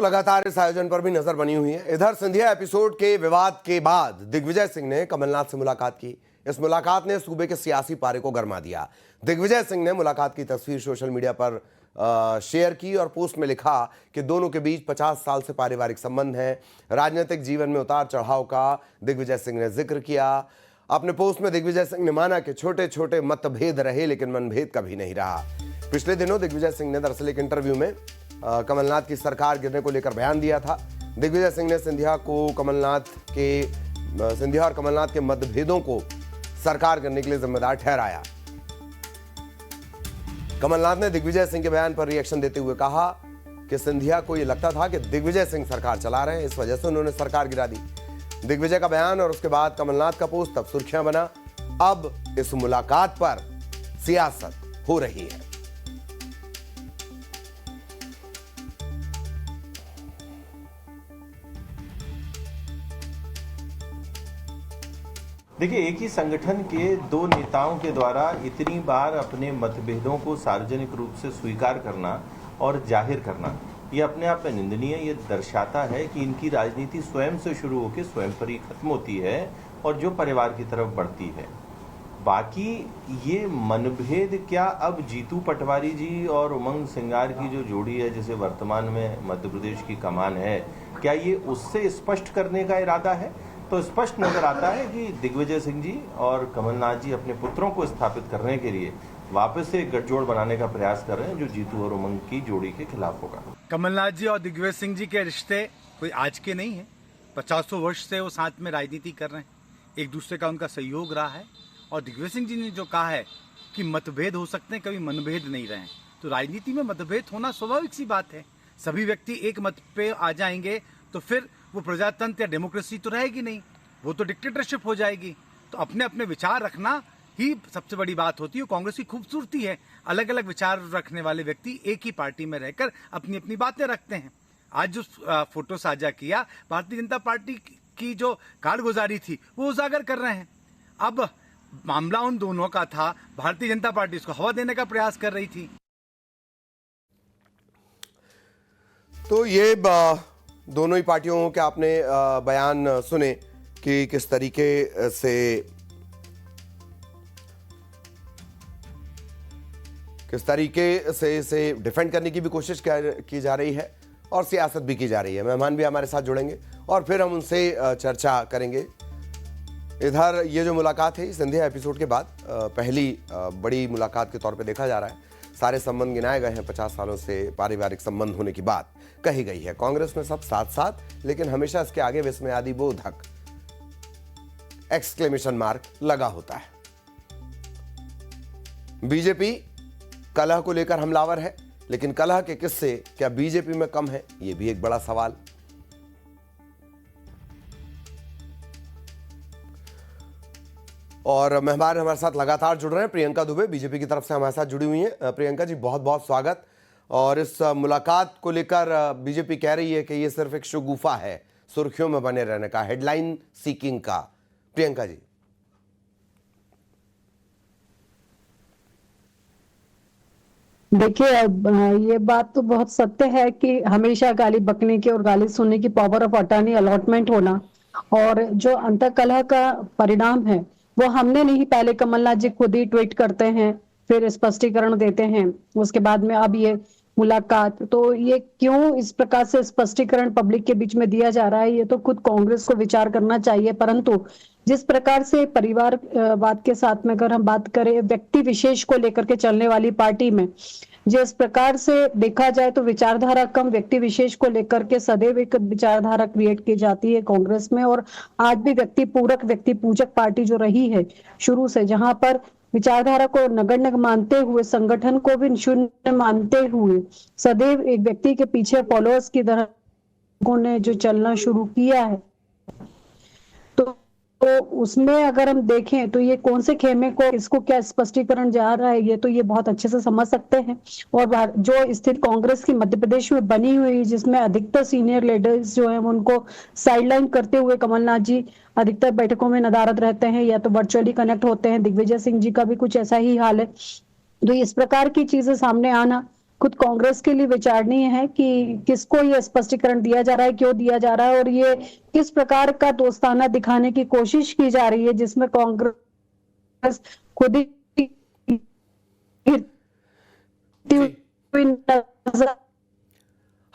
तो लगातार इस आयोजन पर भी नजर बनी हुई है। इधर सिंधिया एपिसोड के विवाद के बाद दिग्विजय सिंह ने कमलनाथ से मुलाकात की। इस मुलाकात ने सूबे के सियासी पारे को गरमा दिया। दिग्विजय सिंह ने मुलाकात की तस्वीर सोशल मीडिया पर शेयर की और पोस्ट में लिखा कि दोनों के बीच 50 साल से पारिवारिक संबंध हैं। राजनीतिक जीवन में उतार चढ़ाव का दिग्विजय सिंह ने जिक्र किया। अपने पोस्ट में दिग्विजय सिंह ने माना कि छोटे छोटे मतभेद रहे लेकिन मनभेद कभी नहीं रहा। पिछले दिनों दिग्विजय सिंह ने दरअसल एक इंटरव्यू में कमलनाथ की सरकार गिरने को लेकर बयान दिया था। दिग्विजय सिंह ने सिंधिया और कमलनाथ के मतभेदों को सरकार गिरने के लिए जिम्मेदार ठहराया। कमलनाथ ने दिग्विजय सिंह के बयान पर रिएक्शन देते हुए कहा कि सिंधिया को यह लगता था कि दिग्विजय सिंह सरकार चला रहे हैं, इस वजह से उन्होंने सरकार गिरा दी। दिग्विजय का बयान और उसके बाद कमलनाथ का पोस्ट तब सुर्खियां बना। अब इस मुलाकात पर सियासत हो रही है। देखिए, एक ही संगठन के दो नेताओं के द्वारा इतनी बार अपने मतभेदों को सार्वजनिक रूप से स्वीकार करना और जाहिर करना, ये अपने आप में निंदनीय। ये दर्शाता है कि इनकी राजनीति स्वयं से शुरू होकर स्वयं पर ही खत्म होती है और जो परिवार की तरफ बढ़ती है। बाकी ये मनभेद क्या अब जीतू पटवारी जी और उमंग सिंगार की जो जोड़ी है, जिसे वर्तमान में मध्य प्रदेश की कमान है, क्या ये उससे स्पष्ट करने का इरादा है? तो स्पष्ट नजर आता है कि दिग्विजय सिंह जी और कमलनाथ जी अपने पुत्रों को स्थापित करने के लिए वापस से एक गठजोड़ बनाने का प्रयास कर रहे हैं, जो जीतू और उमंग की जोड़ी के खिलाफ होगा। कमलनाथ जी और दिग्विजय सिंह जी के रिश्ते कोई आज के नहीं है। 50 वर्ष से वो साथ में राजनीति कर रहे हैं, एक दूसरे का उनका सहयोग रहा है। और दिग्विजय सिंह जी ने जो कहा है कि मतभेद हो सकते हैं, कभी मनभेद नहीं रहे। तो राजनीति में मतभेद होना स्वाभाविक सी बात है। सभी व्यक्ति एक मत पे आ जाएंगे तो फिर वो प्रजातंत्र या डेमोक्रेसी तो रहेगी नहीं, वो तो डिक्टेटरशिप हो जाएगी। तो अपने अपने विचार रखना ही सबसे बड़ी बात होती है। कांग्रेस की खूबसूरती है, अलग अलग विचार रखने वाले व्यक्ति एक ही पार्टी में रहकर अपनी अपनी बातें रखते हैं। आज जो फोटो साझा किया, भारतीय जनता पार्टी की जो कारगुजारी थी वो उजागर कर रहे हैं। अब मामला उन दोनों का था, भारतीय जनता पार्टी इसको हवा देने का प्रयास कर रही थी। तो ये दोनों ही पार्टियों के आपने बयान सुने कि किस तरीके से इसे डिफेंड करने की भी कोशिश की जा रही है और सियासत भी की जा रही है। मेहमान भी हमारे साथ जुड़ेंगे और फिर हम उनसे चर्चा करेंगे। इधर ये जो मुलाकात है सिंधिया एपिसोड के बाद पहली बड़ी मुलाकात के तौर पे देखा जा रहा है। सारे संबंध गिनाए गए हैं। 50 सालों से पारिवारिक संबंध होने की बात कही गई है। कांग्रेस में सब साथ साथ, लेकिन हमेशा इसके आगे विस्मयादि बोधक एक्सक्लेमेशन मार्क लगा होता है। बीजेपी कलह को लेकर हमलावर है, लेकिन कलह के किस्से क्या बीजेपी में कम है, यह भी एक बड़ा सवाल। और मेहमान हमारे साथ लगातार जुड़ रहे हैं। प्रियंका दुबे बीजेपी की तरफ से हमारे साथ जुड़ी हुई हैं। प्रियंका जी, बहुत बहुत स्वागत। और इस मुलाकात को लेकर बीजेपी कह रही है कि ये सिर्फ एक शगुफा है, सुर्खियों में बने रहने का, हेडलाइन सीकिंग का। प्रियंका जी। देखिए, ये बात तो बहुत सत्य है कि हमेशा गाली बकने की और गाली सुनने की पावर ऑफ अटॉर्नी अलॉटमेंट होना और जो अंतःकलह का परिणाम है वो हमने नहीं, पहले कमलनाथ जी खुद ही ट्वीट करते हैं, फिर स्पष्टीकरण देते हैं, उसके बाद में अब ये मुलाकात। तो ये क्यों इस प्रकार से स्पष्टीकरण पब्लिक के बीच में दिया जा रहा है, ये तो खुद कांग्रेस को विचार करना चाहिए। परंतु जिस प्रकार से परिवारवाद के साथ में अगर हम बात करें, व्यक्ति विशेष को लेकर के चलने वाली पार्टी में जिस प्रकार से देखा जाए तो विचारधारा कम, व्यक्ति विशेष को लेकर के सदैव एक विचारधारा क्रिएट की जाती है कांग्रेस में। और आज भी व्यक्ति पूरक, व्यक्ति पूजक पार्टी जो रही है शुरू से, जहां पर विचारधारा को नगण्य मानते हुए, संगठन को भी शून्य मानते हुए, सदैव एक व्यक्ति के पीछे फॉलोअर्स की तरह ने जो चलना शुरू किया है, तो उसमें अगर हम देखें तो ये कौन से खेमे को, इसको क्या स्पष्टीकरण जा रहा है, ये तो ये बहुत अच्छे से समझ सकते हैं। और जो स्थिति कांग्रेस की मध्य प्रदेश में बनी हुई, जिसमें अधिकतर सीनियर लीडर्स जो हैं उनको साइडलाइन करते हुए कमलनाथ जी अधिकतर बैठकों में नदारद रहते हैं या तो वर्चुअली कनेक्ट होते हैं। दिग्विजय सिंह जी का भी कुछ ऐसा ही हाल है। तो इस प्रकार की चीजें सामने आना खुद कांग्रेस के लिए विचारणीय है कि किसको ये स्पष्टीकरण दिया जा रहा है, क्यों दिया जा रहा है और ये किस प्रकार का दोस्ताना दिखाने की कोशिश की जा रही है, जिसमें कांग्रेस खुद ही गिरती हुई नजर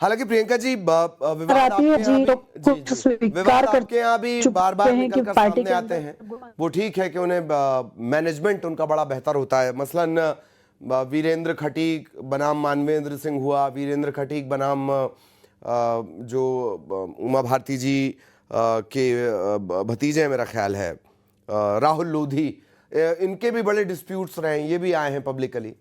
हालांकि प्रियंका जी विवाद आती है आपके जी, यहाँ तो भी कुछ स्वीकार विवाद कर आपके यहाँ भी चुके बार बार हैं निकल कि कर पार्टी सामने के आते अंदर हैं। वो ठीक है कि उन्हें मैनेजमेंट उनका बड़ा बेहतर होता है। मसलन वीरेंद्र खटीक बनाम मानवेंद्र सिंह हुआ, वीरेंद्र खटीक बनाम जो उमा भारती जी के भतीजे हैं, मेरा ख्याल है राहुल लोधी, इनके भी बड़े डिस्प्यूट्स रहे हैं, ये भी आए हैं पब्लिकली।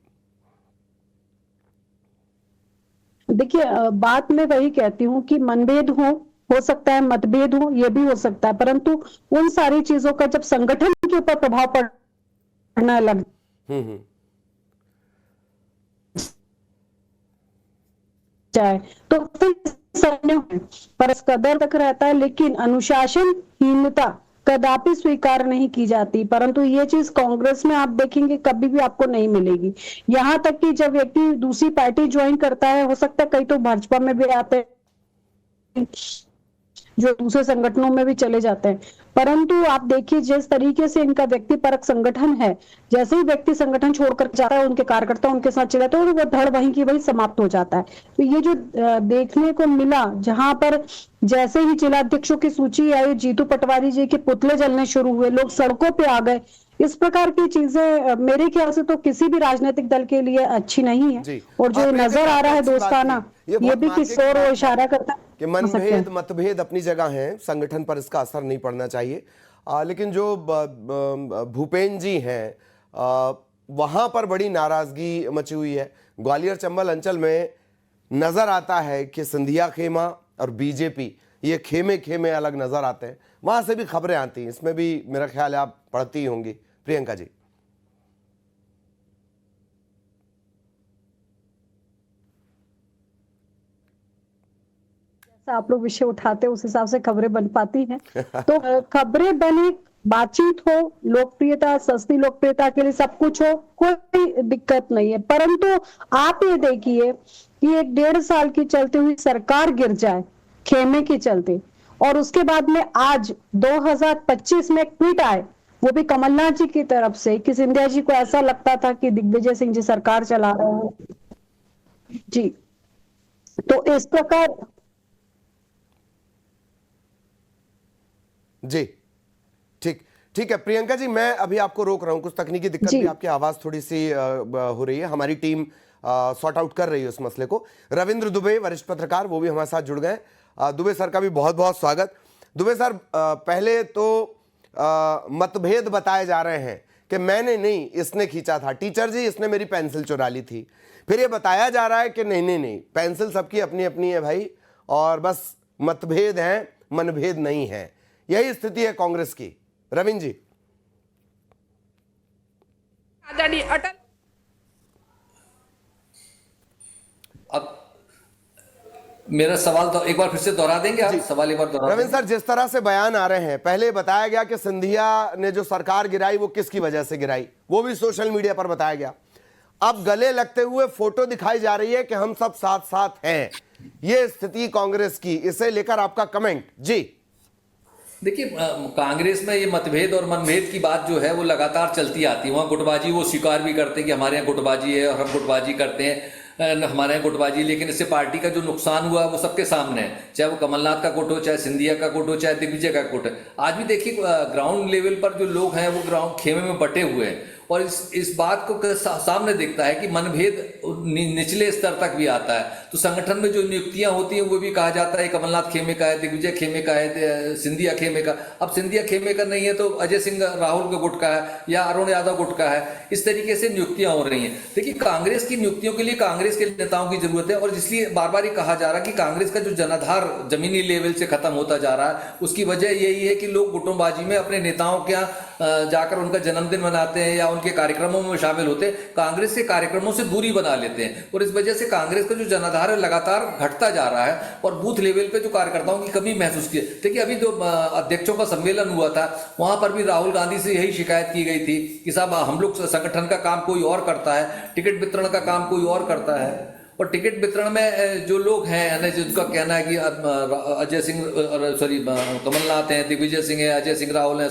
देखिए, बात मैं वही कहती हूँ कि मनभेद हो सकता है, मतभेद हो, ये भी हो सकता है, परंतु उन सारी चीजों का जब संगठन के ऊपर प्रभाव पड़ना लग जाए तो फिर पर इस कदर तक रहता है, लेकिन अनुशासनहीनता कदापि स्वीकार नहीं की जाती। परंतु ये चीज कांग्रेस में आप देखेंगे कभी भी आपको नहीं मिलेगी। यहाँ तक कि जब व्यक्ति दूसरी पार्टी ज्वाइन करता है, हो सकता है कई तो भाजपा में भी आते हैं, जो दूसरे संगठनों में भी चले जाते हैं, परंतु आप देखिए जिस तरीके से इनका व्यक्तिपरक संगठन है, जैसे ही व्यक्ति संगठन छोड़कर जाता है, उनके कार्यकर्ता उनके साथ चले जाते हैं, वो धड़ वहीं की वहीं समाप्त हो जाता है। तो ये जो देखने को मिला, जहां पर जैसे ही जिलाध्यक्षों की सूची आई, जीतू पटवारी जी के पुतले जलने शुरू हुए, लोग सड़कों पे आ गए, इस प्रकार की चीजें मेरे ख्याल से तो किसी भी राजनीतिक दल के लिए अच्छी नहीं है। और जो नजर आ रहा है दोस्ताना, ये भी किसी और इशारा करता है कि मनभेद मतभेद अपनी जगह हैं, संगठन पर इसका असर नहीं पड़ना चाहिए। लेकिन जो भूपेन जी हैं, वहां पर बड़ी नाराजगी मची हुई है। ग्वालियर चंबल अंचल में नजर आता है कि सिंधिया खेमा और बीजेपी, ये खेमे खेमे अलग नजर आते हैं। वहां से भी खबरें आती हैं, इसमें भी मेरा ख्याल है आप पढ़ती ही होंगी प्रियंका जी। आप लोग विषय उठाते हैं उस हिसाब से खबरें बन पाती हैं। तो खबरें बने, बातचीत हो, लोकप्रियता, सस्ती लोकप्रियता के लिए सब कुछ हो, कोई दिक्कत नहीं है। परंतु आप ये देखिए कि एक 1.5 साल की चलती हुई सरकार गिर जाए खेमे के चलते, और उसके बाद में आज 2025 में एक ट्वीट आए, वो भी कमलनाथ जी की तरफ से, कि सिंधिया जी को ऐसा लगता था कि दिग्विजय सिंह जी सरकार चला रहे हैं जी। तो इस प्रकार जी ठीक है प्रियंका जी, मैं अभी आपको रोक रहा हूं, कुछ तकनीकी दिक्कत भी, आपकी आवाज थोड़ी सी हो रही है। हमारी टीम सॉर्ट आउट कर रही है उस मसले को। रविंद्र दुबे, वरिष्ठ पत्रकार, वो भी हमारे साथ जुड़ गए। दुबे सर का भी बहुत बहुत स्वागत। दुबे सर, पहले तो मतभेद बताए जा रहे हैं कि मैंने नहीं, इसने खींचा था, टीचर जी इसने मेरी पेंसिल चुरा ली थी। फिर ये बताया जा रहा है कि नहीं, पेंसिल सबकी अपनी अपनी है भाई, और बस मतभेद हैं, मनभेद नहीं है। यही स्थिति है कांग्रेस की। रविंद्र जी, आदरणीय अटल, अब मेरा सवाल तो एक बार फिर से दोहरा देंगे आप? सवाल एक बार दोहरा रविंद्र सर, जिस तरह से बयान आ रहे हैं, पहले बताया गया कि सिंधिया ने जो सरकार गिराई वो किसकी वजह से गिराई, वो भी सोशल मीडिया पर बताया गया। अब गले लगते हुए फोटो दिखाई जा रही है कि हम सब साथ साथ हैं। ये स्थिति कांग्रेस की, इसे लेकर आपका कमेंट जी। देखिए, कांग्रेस में ये मतभेद और मनभेद की बात जो है वो लगातार चलती आती है। वहाँ गुटबाजी वो स्वीकार भी करते हैं कि हमारे यहाँ गुटबाजी है और हम गुटबाजी करते हैं, हमारे यहाँ गुटबाजी, लेकिन इससे पार्टी का जो नुकसान हुआ वो सबके सामने है, चाहे वो कमलनाथ का गुट हो, चाहे सिंधिया का गुट हो, चाहे दिग्विजय का गुट है। आज भी देखिए ग्राउंड लेवल पर जो लोग हैं वो ग्राउंड खेमे में बटे हुए हैं, और इस बात को सामने दिखता है कि मनभेद निचले स्तर तक भी आता है। तो संगठन में जो नियुक्तियां होती हैं वो भी कहा जाता है कमलनाथ खेमे का है, दिग्विजय खेमे का है, सिंधिया खेमे का। अब सिंधिया खेमे का नहीं है तो अजय सिंह राहुल के गुट का है या अरुण यादव गुट का है। इस तरीके से नियुक्तियां हो रही हैं। देखिए, कांग्रेस की नियुक्तियों के लिए कांग्रेस के नेताओं की जरूरत है, और इसलिए बार बार ये कहा जा रहा है कि कांग्रेस का जो जनाधार जमीनी लेवल से खत्म होता जा रहा है, उसकी वजह यही है कि लोग गुटबाजी में अपने नेताओं के यहाँ जाकर उनका जन्मदिन मनाते हैं या उनके कार्यक्रमों में शामिल होते हैं, कांग्रेस के कार्यक्रमों से दूरी बना लेते हैं, और इस वजह से कांग्रेस का जो जनाधार है लगातार घटता जा रहा है, और बूथ लेवल पे जो कार्यकर्ताओं की कमी महसूस की। देखिए, अभी जो अध्यक्षों का सम्मेलन हुआ था वहां पर भी राहुल गांधी से यही शिकायत की गई थी कि साहब हम लोग संगठन का काम कोई और करता है, टिकट वितरण का काम कोई और करता है, और टिकट वितरण में जो लोग हैं यानी जिनका कहना है कि अजय सिंह सॉरी कमलनाथ हैं, दिग्विजय सिंह है, अजय सिंह राहुल हैं,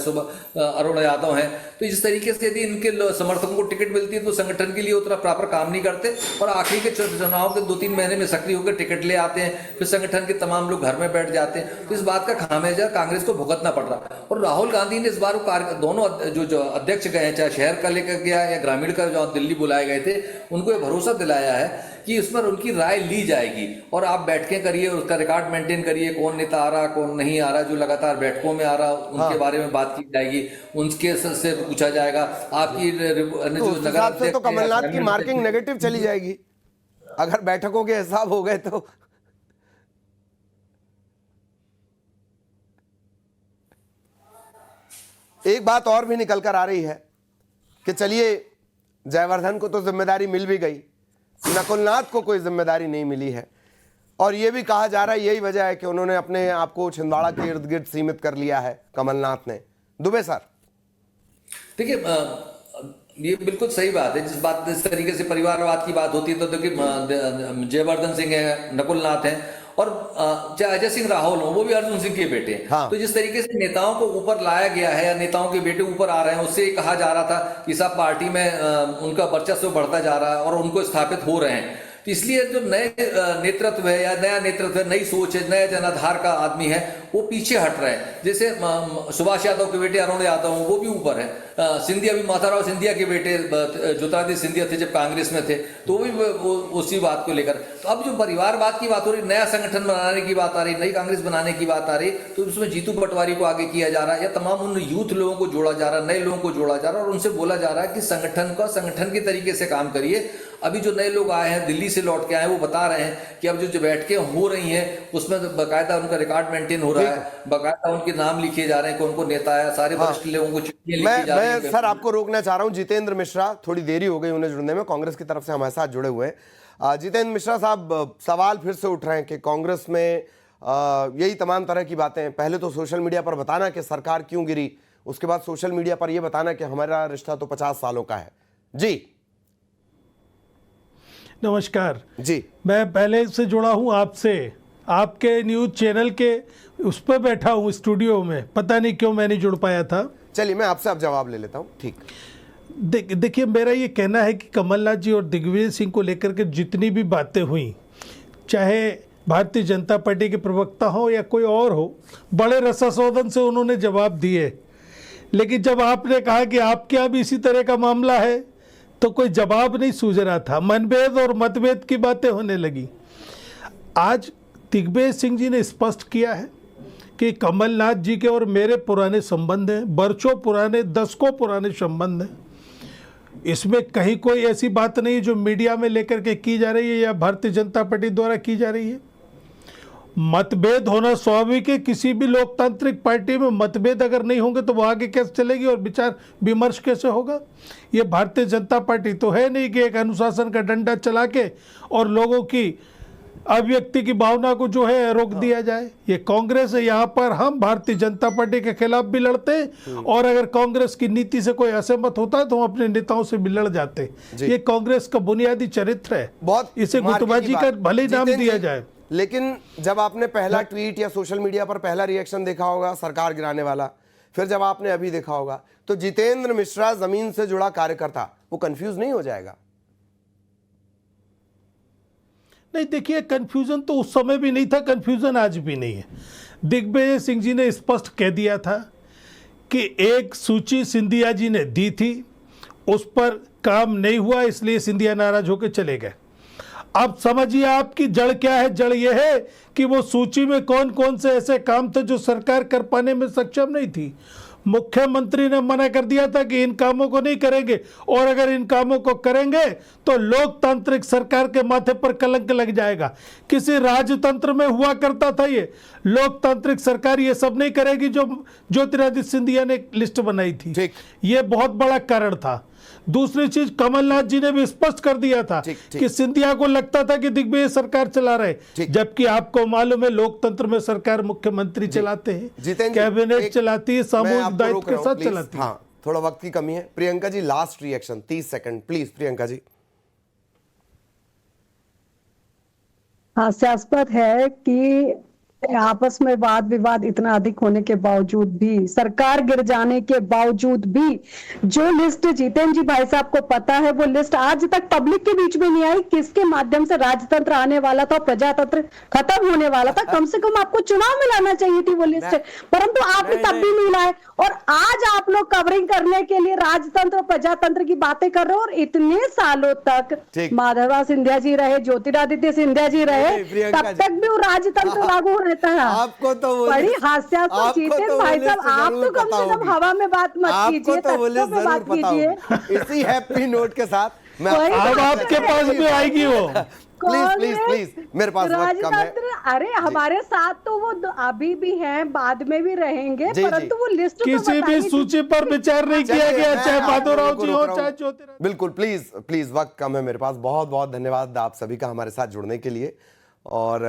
अरुण यादव हैं, तो इस तरीके से यदि इनके समर्थकों को टिकट मिलती है तो संगठन के लिए उतना प्रॉपर काम नहीं करते और आखिरी के चुनाव के 2-3 महीने में सक्रिय होकर टिकट ले आते हैं, फिर संगठन के तमाम लोग घर में बैठ जाते हैं। तो इस बात का खामियाजा कांग्रेस को भुगतना पड़ रहा। और राहुल गांधी ने इस बार दोनों जो अध्यक्ष गए हैं, चाहे शहर का लेकर गया या ग्रामीण का जो दिल्ली बुलाए गए थे, उनको ये भरोसा दिलाया है कि उस पर उनकी राय ली जाएगी और आप बैठकें करिए, उसका रिकॉर्ड मेंटेन करिए, कौन नेता आ रहा, कौन नहीं आ रहा, जो लगातार बैठकों में आ रहा उनके बारे में बात की जाएगी, उनके से पूछा जाएगा। आपकी तो उस हिसाब से तो कमलनाथ की मार्किंग नेगेटिव चली जाएगी अगर बैठकों के हिसाब हो गए तो। एक बात और भी निकल कर आ रही है कि चलिए जयवर्धन को तो जिम्मेदारी मिल भी गई, नकुलनाथ को कोई जिम्मेदारी नहीं मिली है और यह भी कहा जा रहा है यही वजह है कि उन्होंने अपने आप को छिंदवाड़ा के इर्द गिर्द सीमित कर लिया है कमलनाथ ने। दुबे सर, देखिए ये बिल्कुल सही बात है। जिस तरीके से परिवारवाद की बात होती है तो देखिए जयवर्धन सिंह है, नकुलनाथ है और चाहे अजय सिंह राहुल हो, वो भी अर्जुन सिंह के बेटे हैं। हाँ। तो जिस तरीके से नेताओं को ऊपर लाया गया है या नेताओं के बेटे ऊपर आ रहे हैं, उससे कहा जा रहा था कि सब पार्टी में उनका वर्चस्व बढ़ता जा रहा है और उनको स्थापित हो रहे हैं। तो इसलिए जो नए नेतृत्व है या नया नेतृत्व है, नई सोच है, नया जनाधार का आदमी है, वो पीछे हट रहे हैं। जैसे सुभाष यादव के बेटे अरुण यादव वो भी ऊपर है, सिंधिया भी, माथाराव सिंधिया के बेटे ज्योतिरादित्य सिंधिया थे जब कांग्रेस में थे, तो वो भी उसी बात को लेकर। तो अब जो परिवारवाद की बात हो रही, नया संगठन बनाने की बात आ रही, नई कांग्रेस बनाने की बात आ रही, तो उसमें जीतू पटवारी को आगे किया जा रहा है या तमाम उन यूथ लोगों को जोड़ा जा रहा है, नए लोगों को जोड़ा जा रहा है और उनसे बोला जा रहा है कि संगठन के तरीके से काम करिए। अभी जो नए लोग आए हैं, दिल्ली से लौट के आए, वो बता रहे हैं कि अब जो बैठकें हो रही हैं उसमें बाकायदा उनका रिकॉर्ड मेंटेन हो रहा है, बाकायदा उनके नाम लिखे जा रहे हैं, कौन कौन नेता है, सारे वरिष्ठ लोगों को चिट्ठियां लिखी जा रही हैं। मैं सर आपको रोकना चाह रहा हूं। जितेंद्र मिश्रा, थोड़ी देरी हो गई उन्हें जुड़ने में, कांग्रेस की तरफ से हमारे साथ जुड़े हुए हैं। जितेंद्र मिश्रा साहब, सवाल फिर से उठ रहे हैं कि कांग्रेस में यही तमाम तरह की बातें, पहले तो सोशल मीडिया पर बताना कि सरकार क्यों गिरी, उसके बाद सोशल मीडिया पर यह बताना कि हमारा रिश्ता तो 50 सालों का है। जी नमस्कार जी, मैं पहले से जुड़ा हूं आपसे, आपके न्यूज़ चैनल के उस पर बैठा हूं स्टूडियो में, पता नहीं क्यों मैं नहीं जुड़ पाया था। चलिए मैं आपसे अब जवाब ले लेता हूं। ठीक, देखिए मेरा ये कहना है कि कमलनाथ जी और दिग्विजय सिंह को लेकर के जितनी भी बातें हुई, चाहे भारतीय जनता पार्टी के प्रवक्ता हो या कोई और हो, बड़े रसास्वादन से उन्होंने जवाब दिए। लेकिन जब आपने कहा कि आपके यहाँ भी इसी तरह का मामला है तो कोई जवाब नहीं सूझ रहा था, मनभेद और मतभेद की बातें होने लगी। आज दिग्विजय सिंह जी ने स्पष्ट किया है कि कमलनाथ जी के और मेरे पुराने संबंध हैं, बरसों पुराने, दशकों पुराने संबंध हैं। इसमें कहीं कोई ऐसी बात नहीं जो मीडिया में लेकर के की जा रही है या भारतीय जनता पार्टी द्वारा की जा रही है। मतभेद होना स्वाभाविक है, किसी भी लोकतांत्रिक पार्टी में मतभेद अगर नहीं होंगे तो वो आगे कैसे चलेगी और विचार विमर्श कैसे होगा। ये भारतीय जनता पार्टी तो है नहीं कि एक अनुशासन का डंडा चला के और लोगों की अभिव्यक्ति की भावना को जो है रोक दिया जाए। ये कांग्रेस है, यहाँ पर हम भारतीय जनता पार्टी के खिलाफ भी लड़ते हैं और अगर कांग्रेस की नीति से कोई असहमत होता है तो हम अपने नेताओं से भी लड़ जाते हैं। ये कांग्रेस का बुनियादी चरित्र है, बहुत इसे गुटबाजी का भले ही नाम दिया जाए। लेकिन जब आपने पहला ट्वीट या सोशल मीडिया पर पहला रिएक्शन देखा होगा सरकार गिराने वाला, फिर जब आपने अभी देखा होगा, तो जितेंद्र मिश्रा जमीन से जुड़ा कार्यकर्ता, वो कंफ्यूज नहीं हो जाएगा? नहीं, देखिए कंफ्यूजन तो उस समय भी नहीं था, कंफ्यूजन आज भी नहीं है। दिग्विजय सिंह जी ने स्पष्ट कह दिया था कि एक सूची सिंधिया जी ने दी थी, उस पर काम नहीं हुआ, इसलिए सिंधिया नाराज होकर चले गए। अब समझिए आपकी जड़ क्या है। जड़ यह है कि वो सूची में कौन कौन से ऐसे काम थे जो सरकार कर पाने में सक्षम नहीं थी। मुख्यमंत्री ने मना कर दिया था कि इन कामों को नहीं करेंगे और अगर इन कामों को करेंगे तो लोकतांत्रिक सरकार के माथे पर कलंक लग जाएगा। किसी राजतंत्र में हुआ करता था ये, लोकतांत्रिक सरकार ये सब नहीं करेगी जो ज्योतिरादित्य सिंधिया ने लिस्ट बनाई थी। ये बहुत बड़ा कारण था। दूसरी चीज, कमलनाथ जी ने भी स्पष्ट कर दिया था कि सिंधिया को लगता था कि दिग्विजय सरकार चला रहे, जबकि आपको मालूम है लोकतंत्र में सरकार मुख्यमंत्री चलाते हैं, कैबिनेट चलाती है, सामूहिक दायित्व के साथ चलाती है। हाँ, थोड़ा वक्त की कमी है। Priyanka ji last reaction 30 second please. Priyanka ji. हास्यास्पद है कि आपस में वाद विवाद इतना अधिक होने के बावजूद भी, सरकार गिर जाने के बावजूद भी, जो लिस्ट जितेंद्र जी भाई साहब को पता है, वो लिस्ट आज तक पब्लिक के बीच में नहीं आई। किसके माध्यम से राजतंत्र आने वाला था, प्रजातंत्र खत्म होने वाला था। कम से कम आपको चुनाव में लाना चाहिए थी वो लिस्ट, परंतु आपने तब भी नहीं लाए। और आज आप लोग कवरिंग करने के लिए राजतंत्र और प्रजातंत्र की बातें कर रहे हो। और इतने सालों तक माधवा सिंधिया जी रहे, ज्योतिरादित्य सिंधिया जी रहे, तब तक भी वो राजतंत्र लागू रहता है। आपको तो वो बड़ी लिस्ट- हास्यास्पद आपको चीज है तो वो भाई लिस्ट साहब। आप जरूर तो कम पता से कम होगी। हवा में बात मत आपको कीजिए, तो वो तथ्यों लिस्ट पे जरूर बात पता कीजिए। होगी। इसी हैप्पी नोट के साथ मैं कोई अब बात आपके नहीं। पास भी आएगी वो। प्लीज प्लीज प्लीज, मेरे पास वक्त कम है। राजतंत्र, अरे हमारे साथ तो वो अभी भी हैं, बाद में भी रहेंगे, जी, परंतु वो लिस्ट तो किसी भी बताइए। सूची पर विचार नहीं किया चलिए, गया, मैं चाहे आप माधवराव लोगों को जी रोक हो रहा चाहे हूं। ज्योतिरादित्य। बिल्कुल, प्लीज प्लीज, वक्त कम है मेरे पास। बहुत बहुत धन्यवाद आप सभी का हमारे साथ जुड़ने के लिए। और